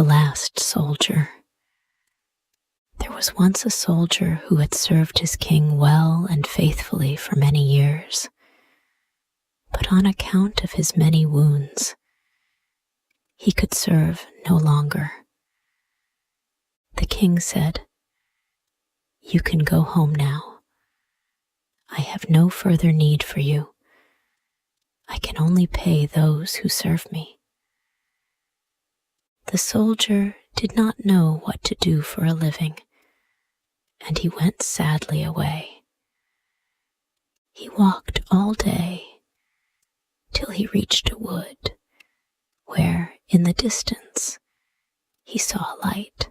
The last soldier. There was once a soldier who had served his king well and faithfully for many years, but on account of his many wounds, he could serve no longer. The king said, "You can go home now. I have no further need for you. I can only pay those who serve me." The soldier did not know what to do for a living, and he went sadly away. He walked all day till he reached a wood where, in the distance, he saw a light.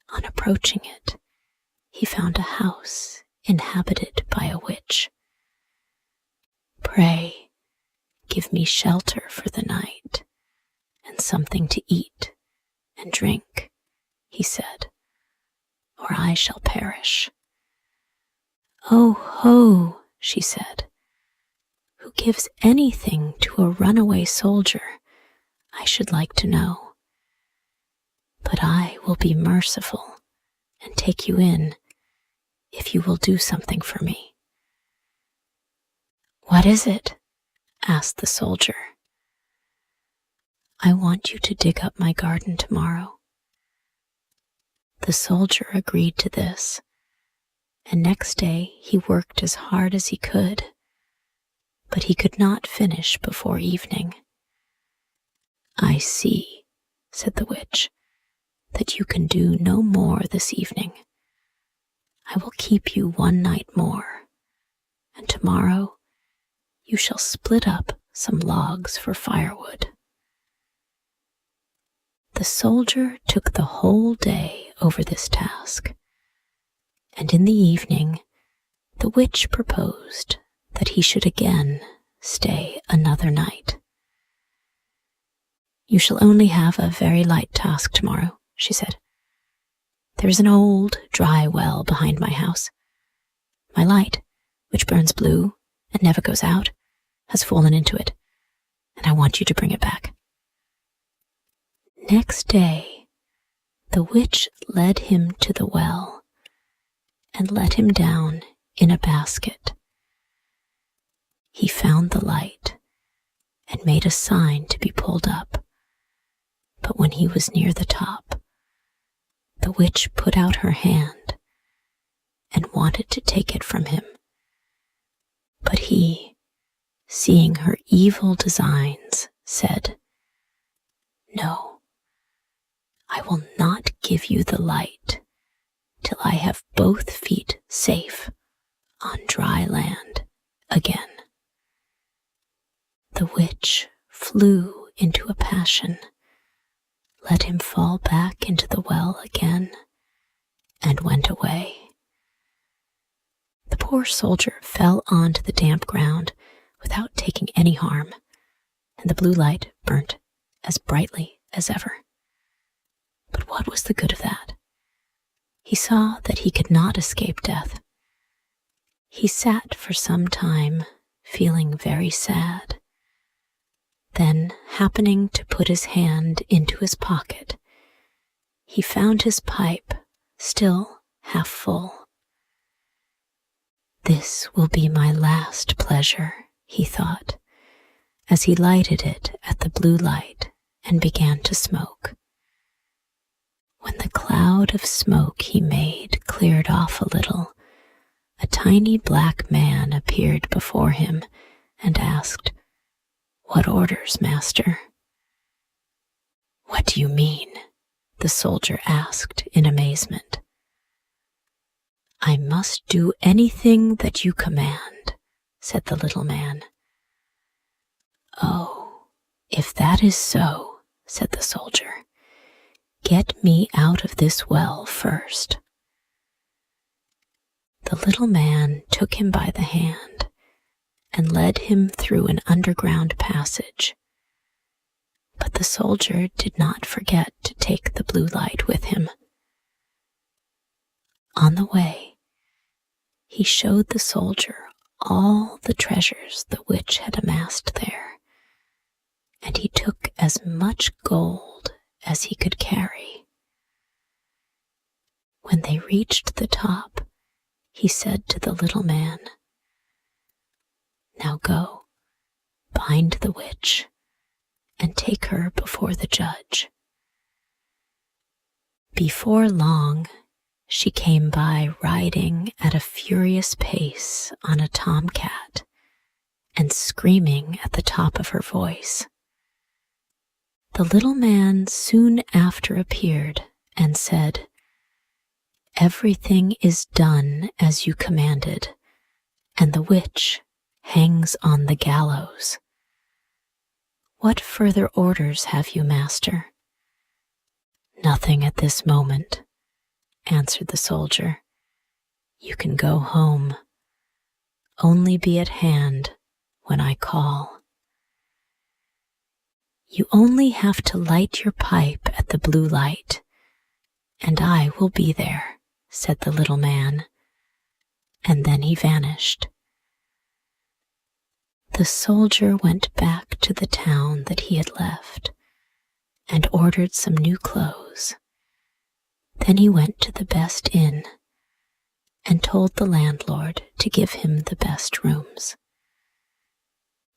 On approaching it, he found a house inhabited by a witch. "Pray, give me shelter for the night and something to eat and drink," he said, "or I shall perish." "Oh ho," she said, "who gives anything to a runaway soldier, I should like to know. But I will be merciful and take you in if you will do something for me." "What is it?" asked the soldier. "I want you to dig up my garden tomorrow." The soldier agreed to this, and next day he worked as hard as he could, but he could not finish before evening. "I see," said the witch, "that you can do no more this evening. I will keep you one night more, and tomorrow you shall split up some logs for firewood." The soldier took the whole day over this task, and in the evening the witch proposed that he should again stay another night. "You shall only have a very light task tomorrow," she said. "There is an old, dry well behind my house. My light, which burns blue and never goes out, has fallen into it, and I want you to bring it back." Next day, the witch led him to the well and let him down in a basket. He found the light and made a sign to be pulled up, but when he was near the top, the witch put out her hand and wanted to take it from him. But he, seeing her evil designs, said, "No, I will not give you the light till I have both feet safe on dry land again." The witch flew into a passion, let him fall back into the well again, and went away. The poor soldier fell onto the damp ground without taking any harm, and the blue light burnt as brightly as ever. But what was the good of that? He saw that he could not escape death. He sat for some time, feeling very sad. Then, happening to put his hand into his pocket, he found his pipe still half full. "This will be my last pleasure," he thought, as he lighted it at the blue light and began to smoke. When the cloud of smoke he made cleared off a little, a tiny black man appeared before him and asked, "What orders, master?" "What do you mean?" the soldier asked in amazement. "I must do anything that you command," said the little man. "Oh, if that is so," said the soldier, "get me out of this well first." The little man took him by the hand and led him through an underground passage. But the soldier did not forget to take the blue light with him. On the way, he showed the soldier all the treasures the witch had amassed there, and he took as much gold as he could carry. When they reached the top, he said to the little man, "Now go, bind the witch, and take her before the judge." Before long, she came by riding at a furious pace on a tomcat and screaming at the top of her voice. The little man soon after appeared and said, "Everything is done as you commanded, and the witch hangs on the gallows. What further orders have you, master?" "Nothing at this moment," answered the soldier. "You can go home. Only be at hand when I call." "You only have to light your pipe at the blue light, and I will be there," said the little man, and then he vanished. The soldier went back to the town that he had left and ordered some new clothes. Then he went to the best inn and told the landlord to give him the best rooms.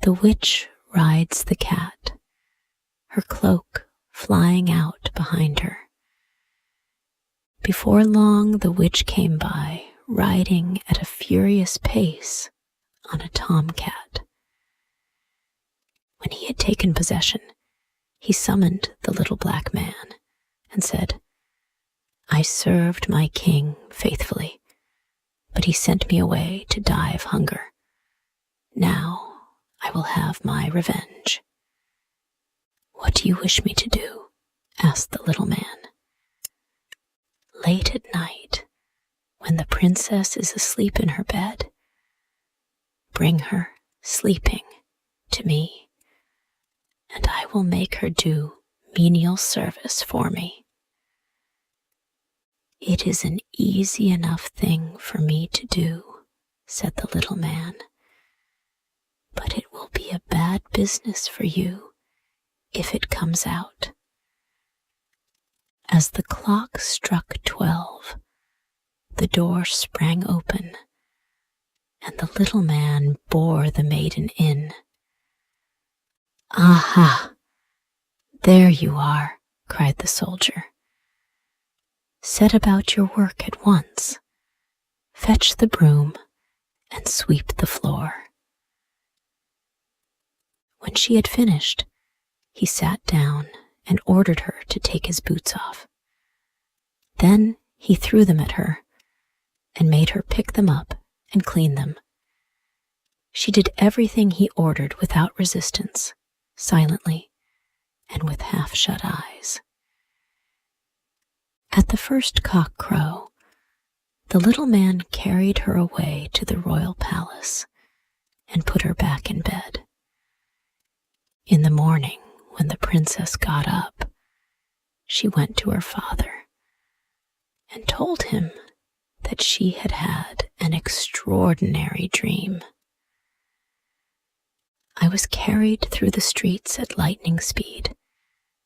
The witch rides the cat, her cloak flying out behind her. Before long, the witch came by, riding at a furious pace on a tomcat. When he had taken possession, he summoned the little black man and said, "I served my king faithfully, but he sent me away to die of hunger. Now I will have my revenge." "What do you wish me to do?" asked the little man. "Late at night, when the princess is asleep in her bed, bring her sleeping to me, and I will make her do menial service for me." "It is an easy enough thing for me to do," said the little man, "but it will be a bad business for you if it comes out." As the clock struck 12, the door sprang open, and the little man bore the maiden in. "Aha! There you are," cried the soldier. "Set about your work at once. Fetch the broom and sweep the floor." When she had finished, he sat down and ordered her to take his boots off. Then he threw them at her and made her pick them up and clean them. She did everything he ordered without resistance, silently, and with half-shut eyes. At the first cock crow, the little man carried her away to the royal palace and put her back in bed. In the morning, when the princess got up, she went to her father and told him that she had had an extraordinary dream. "I was carried through the streets at lightning speed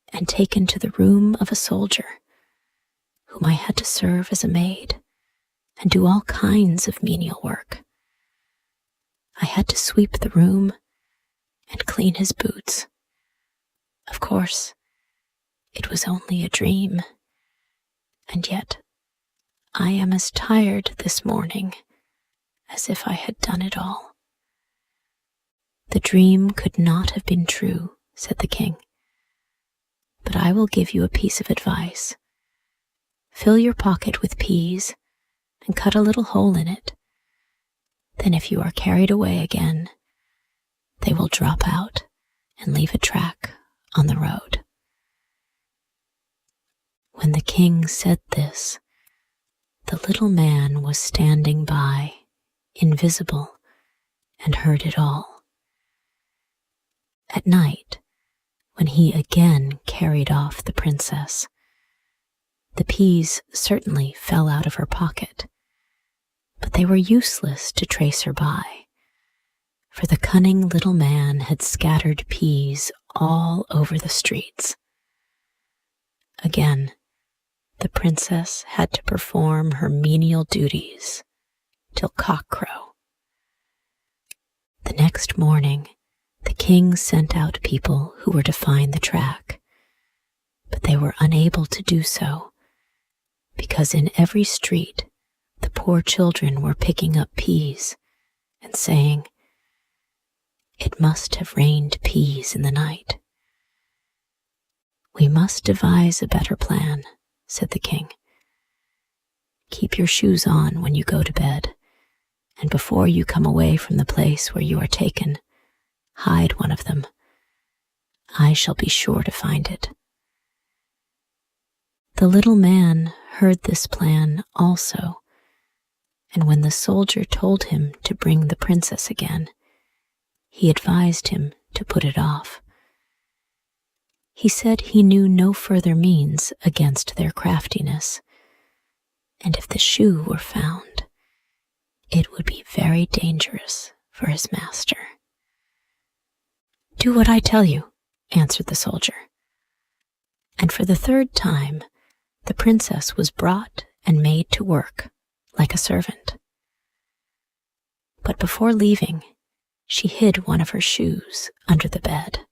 and taken to the room of a soldier, whom I had to serve as a maid and do all kinds of menial work. I had to sweep the room and clean his boots. Of course, it was only a dream, and yet I am as tired this morning as if I had done it all." "The dream could not have been true," said the king, "but I will give you a piece of advice. Fill your pocket with peas and cut a little hole in it. Then if you are carried away again, they will drop out and leave a track on the road." When the king said this, the little man was standing by, invisible, and heard it all. At night, when he again carried off the princess, the peas certainly fell out of her pocket, but they were useless to trace her by, for the cunning little man had scattered peas all over the streets. Again, the princess had to perform her menial duties till cockcrow. The next morning, the king sent out people who were to find the track, but they were unable to do so because in every street the poor children were picking up peas and saying, "It must have rained peas in the night." "We must devise a better plan," said the king. "Keep your shoes on when you go to bed, and before you come away from the place where you are taken, hide one of them. I shall be sure to find it." The little man heard this plan also, and when the soldier told him to bring the princess again, he advised him to put it off. He said he knew no further means against their craftiness, and if the shoe were found, it would be very dangerous for his master. "Do what I tell you," answered the soldier. And for the third time, the princess was brought and made to work like a servant. But before leaving, she hid one of her shoes under the bed.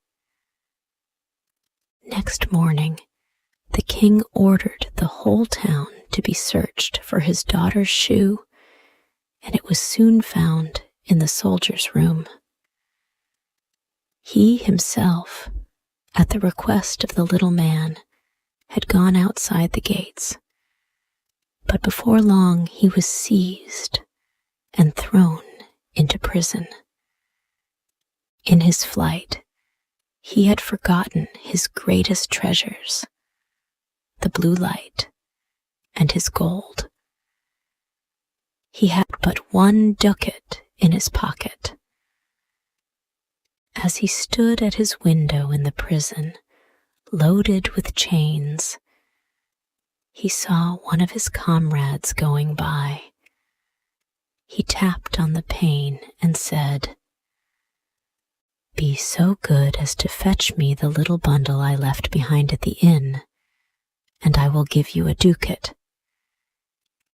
Next morning, the king ordered the whole town to be searched for his daughter's shoe, and it was soon found in the soldier's room. He himself, at the request of the little man, had gone outside the gates, but before long he was seized and thrown into prison. In his flight, he had forgotten his greatest treasures, the blue light and his gold. He had but 1 ducat in his pocket. As he stood at his window in the prison, loaded with chains, he saw one of his comrades going by. He tapped on the pane and said, "Be so good as to fetch me the little bundle I left behind at the inn, and I will give you a ducat."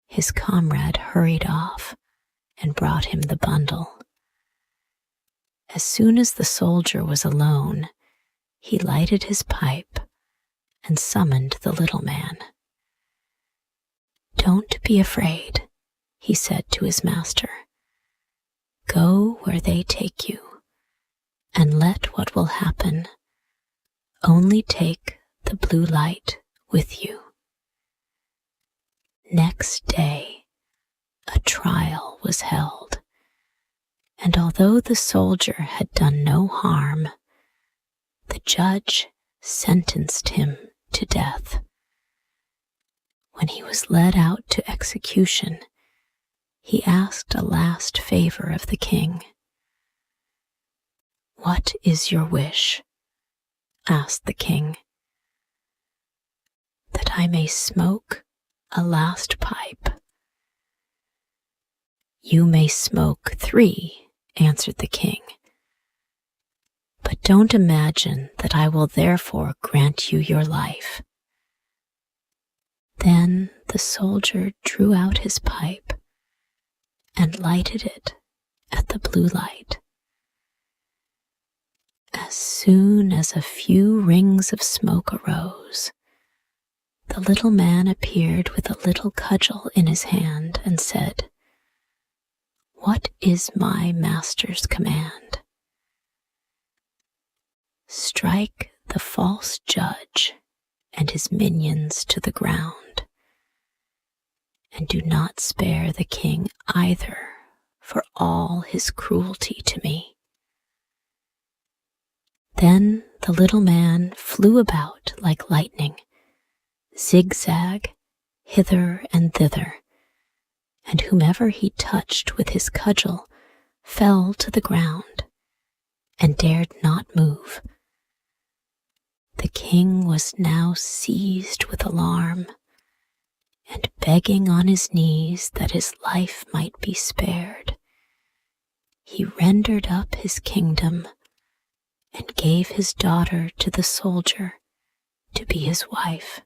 His comrade hurried off and brought him the bundle. As soon as the soldier was alone, he lighted his pipe and summoned the little man. "Don't be afraid," he said to his master. "Go where they take you, and let what will happen. Only take the blue light with you." Next day, a trial was held, and although the soldier had done no harm, the judge sentenced him to death. When he was led out to execution, he asked a last favor of the king. "What is your wish?" asked the king. "That I may smoke a last pipe." "You may smoke 3, answered the king. "But don't imagine that I will therefore grant you your life." Then the soldier drew out his pipe and lighted it at the blue light. As soon as a few rings of smoke arose, the little man appeared with a little cudgel in his hand and said, "What is my master's command?" "Strike the false judge and his minions to the ground, and do not spare the king either for all his cruelty to me." Then the little man flew about like lightning, zigzag, hither and thither, and whomever he touched with his cudgel fell to the ground and dared not move. The king was now seized with alarm, and begging on his knees that his life might be spared, he rendered up his kingdom and gave his daughter to the soldier to be his wife.